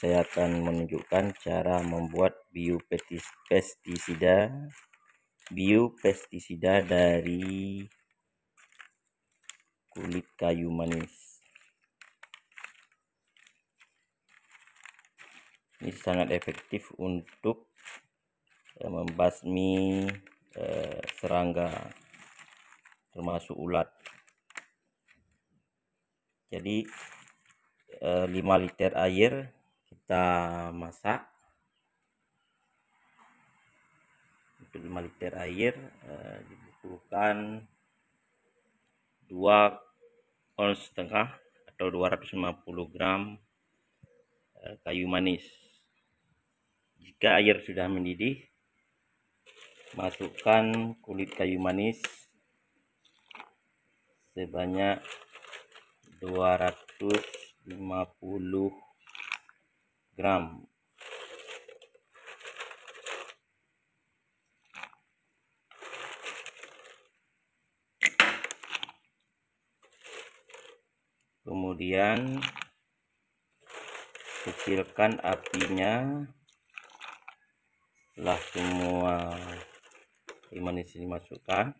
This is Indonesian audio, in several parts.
saya akan menunjukkan cara membuat biopestisida dari kulit kayu manis. Ini sangat efektif untuk membasmi serangga termasuk ulat. Jadi 5 liter air kita masak. Untuk 5 liter air dibutuhkan 2,5 ons atau 250 gram kayu manis. Jika air sudah mendidih, masukkan kulit kayu manis sebanyak 250 gram. Kemudian kecilkan apinya. Setelah semua kayu manis ini dimasukkan,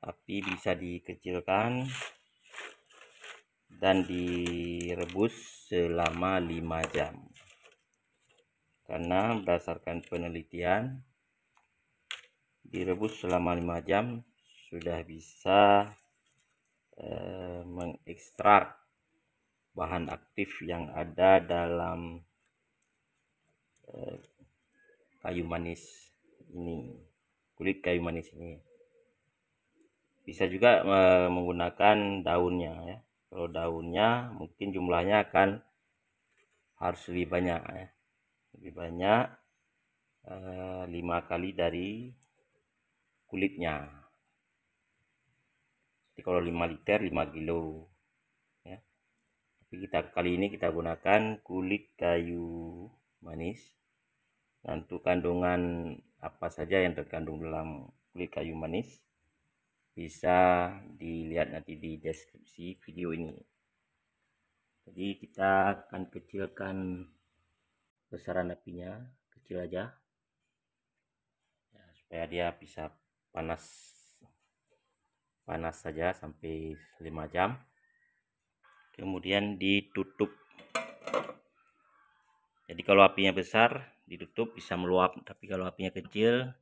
api bisa dikecilkan dan direbus selama 5 jam. Karena berdasarkan penelitian, direbus selama 5 jam sudah bisa mengekstrak bahan aktif yang ada dalam kayu manis ini, kulit kayu manis ini. Bisa juga menggunakan daunnya ya. Kalau daunnya mungkin jumlahnya akan harus lebih banyak ya. Lebih banyak 5 kali dari kulitnya. Jadi kalau 5 liter 5 kilo ya. Tapi kali ini kita gunakan kulit kayu manis. Dan untuk kandungan apa saja yang terkandung dalam kulit kayu manis bisa dilihat nanti di deskripsi video ini. Jadi kita akan kecilkan besaran apinya, kecil aja ya, supaya dia bisa panas saja sampai 5 jam. Kemudian ditutup. Jadi kalau apinya besar ditutup bisa meluap, tapi kalau apinya kecil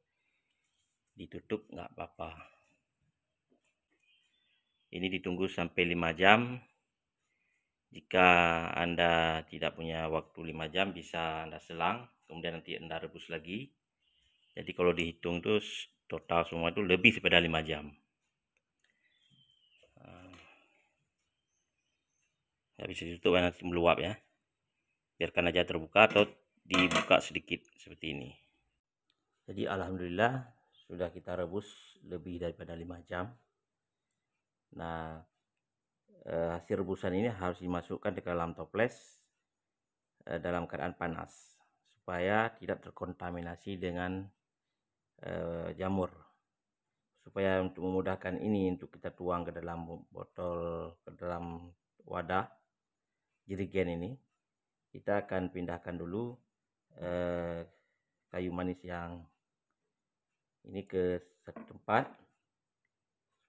ditutup nggak apa-apa. Ini ditunggu sampai 5 jam. Jika Anda tidak punya waktu 5 jam, bisa Anda selang, kemudian nanti Anda rebus lagi. Jadi kalau dihitung itu total semua itu lebih daripada 5 jam. Nggak bisa ditutup nanti meluap ya. Biarkan aja terbuka atau dibuka sedikit seperti ini. Jadi alhamdulillah sudah kita rebus lebih daripada 5 jam. Nah, hasil rebusan ini harus dimasukkan ke dalam toples dalam keadaan panas supaya tidak terkontaminasi dengan jamur. Supaya untuk memudahkan ini, untuk kita tuang ke dalam botol, ke dalam wadah jerigen ini, kita akan pindahkan dulu kayu manis yang ini ke satu tempat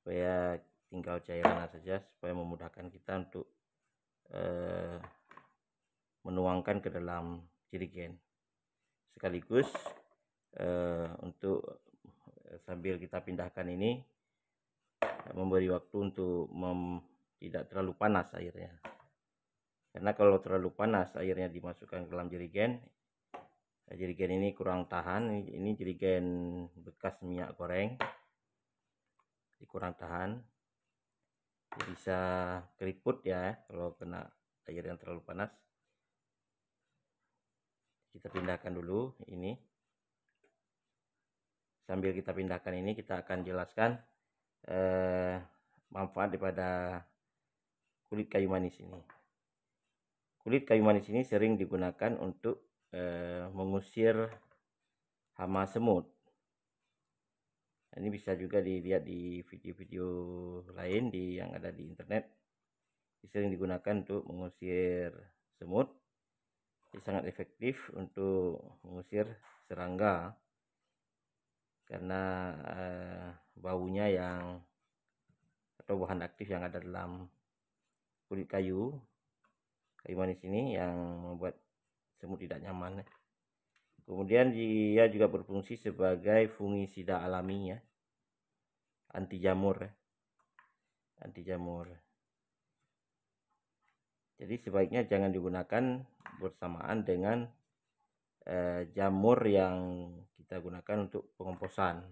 supaya tinggal cairan saja, supaya memudahkan kita untuk menuangkan ke dalam jerigen. Sekaligus untuk sambil kita pindahkan ini memberi waktu untuk tidak terlalu panas airnya. Karena kalau terlalu panas airnya dimasukkan ke dalam jerigen ini kurang tahan. Ini jerigen bekas minyak goreng, jadi kurang tahan, jadi bisa keriput ya kalau kena air yang terlalu panas. Kita pindahkan dulu ini. Sambil kita pindahkan ini, kita akan jelaskan manfaat daripada kulit kayu manis ini. Kulit kayu manis ini sering digunakan untuk mengusir hama semut. Ini bisa juga dilihat di video-video lain yang ada di internet. sering digunakan untuk mengusir semut. Ini sangat efektif untuk mengusir serangga karena baunya yang atau bahan aktif yang ada dalam kulit kayu manis ini yang membuat semut tidak nyaman. Kemudian dia juga berfungsi sebagai fungisida alami ya, anti jamur. Jadi sebaiknya jangan digunakan bersamaan dengan jamur yang kita gunakan untuk pengomposan.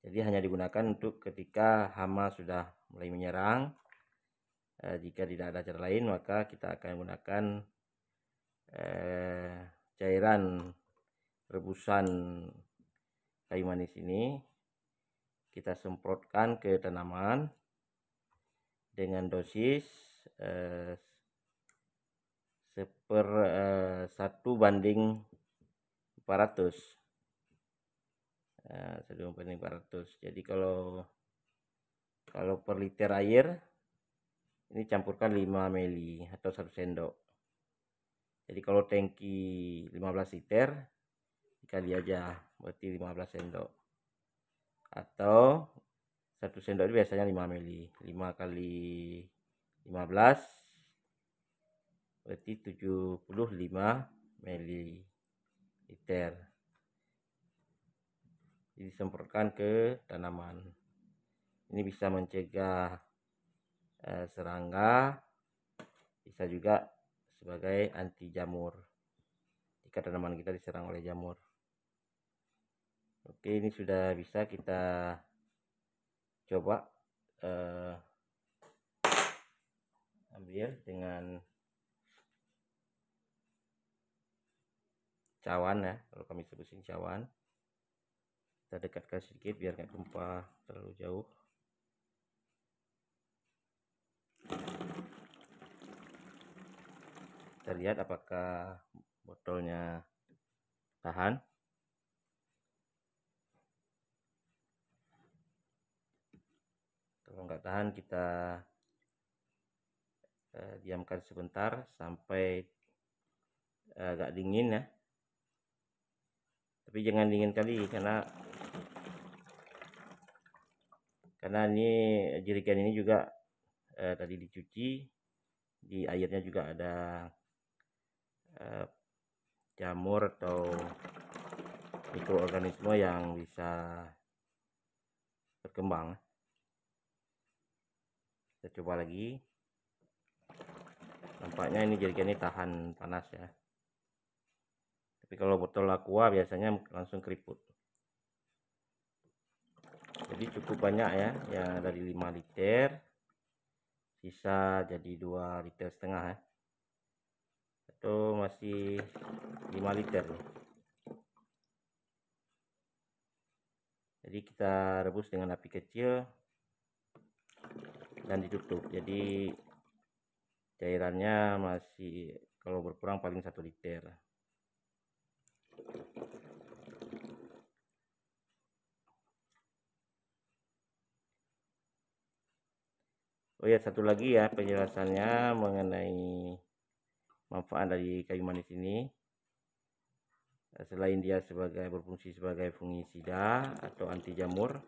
Jadi hanya digunakan untuk ketika hama sudah mulai menyerang. Jika tidak ada cara lain, maka kita akan menggunakan cairan rebusan kayu manis ini. Kita semprotkan ke tanaman dengan dosis 1/400. 1/400. Jadi kalau per liter air ini campurkan 5 ml atau 1 sendok. Jadi kalau tangki 15 liter dikali aja, berarti 15 sendok. Atau 1 sendok itu biasanya 5 ml. 5 kali 15 berarti 75 ml. Jadi disemprotkan ke tanaman. Ini bisa mencegah serangga, bisa juga sebagai anti jamur jika tanaman kita diserang oleh jamur. Oke, ini sudah bisa kita coba ambil dengan cawan ya, kalau kami sebutin cawan. Kita dekatkan sedikit biar nggak tumpah terlalu jauh. Kita lihat apakah botolnya tahan. Kalau nggak tahan, kita diamkan sebentar sampai agak dingin ya. Tapi jangan dingin kali karena ini jerigen ini juga tadi dicuci, di airnya juga ada jamur atau mikroorganisme yang bisa berkembang. Kita coba lagi. Nampaknya ini jerigen ini tahan panas ya. Tapi kalau botol aqua biasanya langsung keriput. Jadi cukup banyak ya dari 5 liter sisa jadi 2,5 liter ya, atau masih 5 liter loh. Jadi kita rebus dengan api kecil dan ditutup. Jadi cairannya masih kalau berkurang paling 1 liter. Oh ya, satu lagi ya penjelasannya mengenai manfaat dari kayu manis ini. Selain dia berfungsi sebagai fungisida atau anti jamur,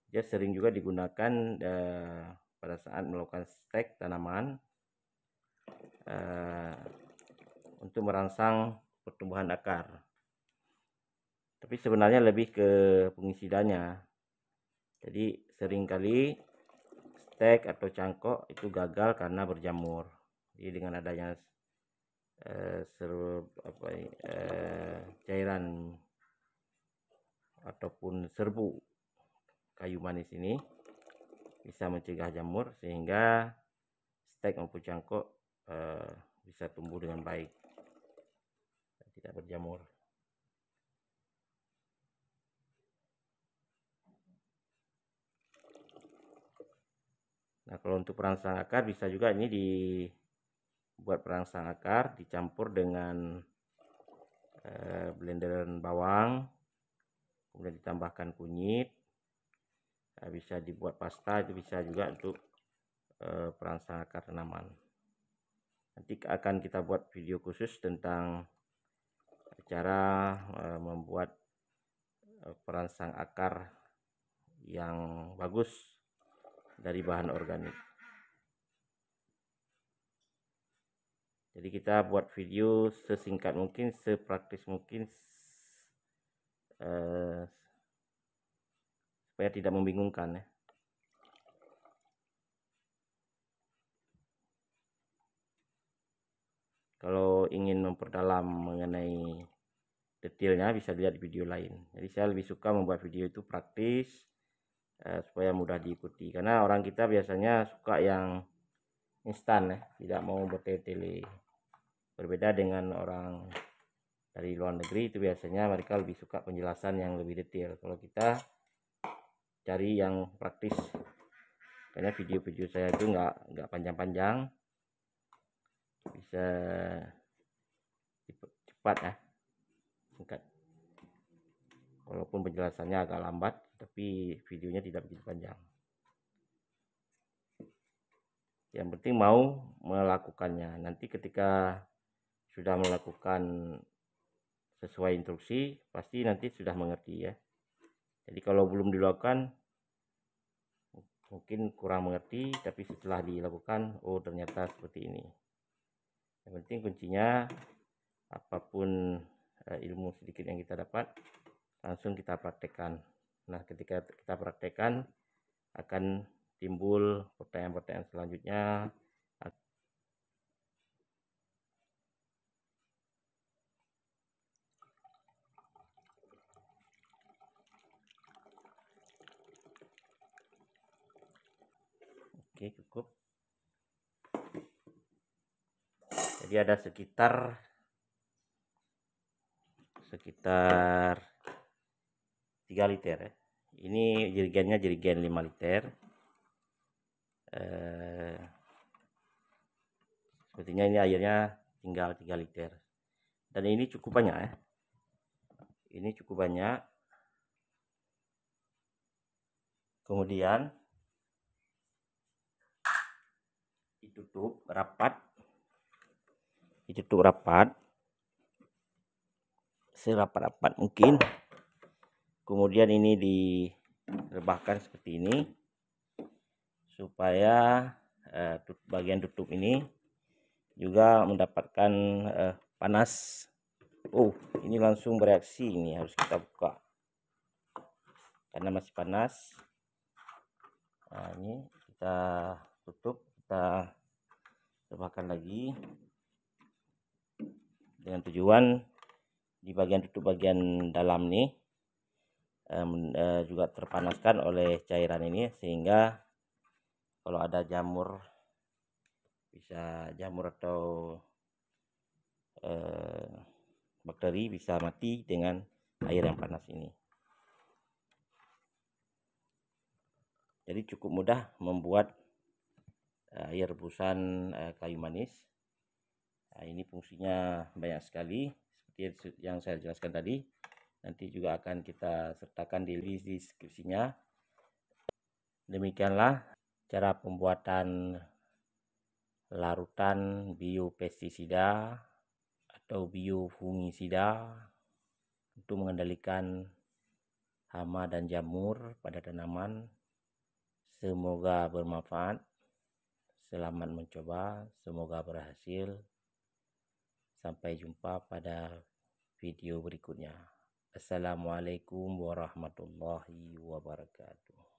dia sering juga digunakan pada saat melakukan stek tanaman untuk merangsang pertumbuhan akar. Tapi sebenarnya lebih ke fungisidanya. Jadi seringkali stek atau cangkok itu gagal karena berjamur. Jadi dengan adanya cairan ataupun serbu kayu manis ini bisa mencegah jamur sehingga stek maupun cangkok bisa tumbuh dengan baik dan tidak berjamur. Nah, kalau untuk perangsang akar bisa juga ini dibuat perangsang akar dicampur dengan blenderan bawang, kemudian ditambahkan kunyit. Nah, bisa dibuat pasta, itu bisa juga untuk perangsang akar tanaman. Nanti akan kita buat video khusus tentang cara membuat perangsang akar yang bagus dari bahan organik. Jadi kita buat video sesingkat mungkin, sepraktis mungkin, supaya tidak membingungkan ya. Kalau ingin memperdalam mengenai detailnya bisa lihat video lain. Jadi saya lebih suka membuat video itu praktis, supaya mudah diikuti. Karena orang kita biasanya suka yang instan ya, tidak mau bertele-tele. Berbeda dengan orang dari luar negeri, itu biasanya mereka lebih suka penjelasan yang lebih detail. Kalau kita cari yang praktis, karena video-video saya itu nggak panjang-panjang, bisa cepat ya, singkat. Walaupun penjelasannya agak lambat, tapi videonya tidak begitu panjang. Yang penting mau melakukannya. Nanti ketika sudah melakukan sesuai instruksi, pasti nanti sudah mengerti ya. Jadi kalau belum dilakukan mungkin kurang mengerti, tapi setelah dilakukan, oh ternyata seperti ini. Yang penting kuncinya, apapun ilmu sedikit yang kita dapat, langsung kita praktekkan. Nah, ketika kita praktekkan, akan timbul pertanyaan-pertanyaan selanjutnya. Oke, cukup. Jadi ada sekitar 3 liter ya. Ini jerigennya jerigen 5 liter. Sepertinya ini airnya tinggal 3 liter. Dan ini cukup banyak ya. Ini cukup banyak. Kemudian ditutup rapat. Serapat-rapat mungkin. Kemudian ini direbahkan seperti ini, supaya bagian tutup ini juga mendapatkan panas. Oh, ini langsung bereaksi, ini harus kita buka karena masih panas. Nah, ini kita tutup, kita rebahkan lagi dengan tujuan di bagian tutup bagian dalam nih juga terpanaskan oleh cairan ini, sehingga kalau ada jamur, bisa jamur atau bakteri bisa mati dengan air yang panas ini. Jadi cukup mudah membuat air rebusan kayu manis. Nah, ini fungsinya banyak sekali seperti yang saya jelaskan tadi. Nanti juga akan kita sertakan di deskripsinya. Demikianlah cara pembuatan larutan biopestisida atau biofungisida untuk mengendalikan hama dan jamur pada tanaman. Semoga bermanfaat. Selamat mencoba, semoga berhasil. Sampai jumpa pada video berikutnya. Assalamualaikum warahmatullahi wabarakatuh.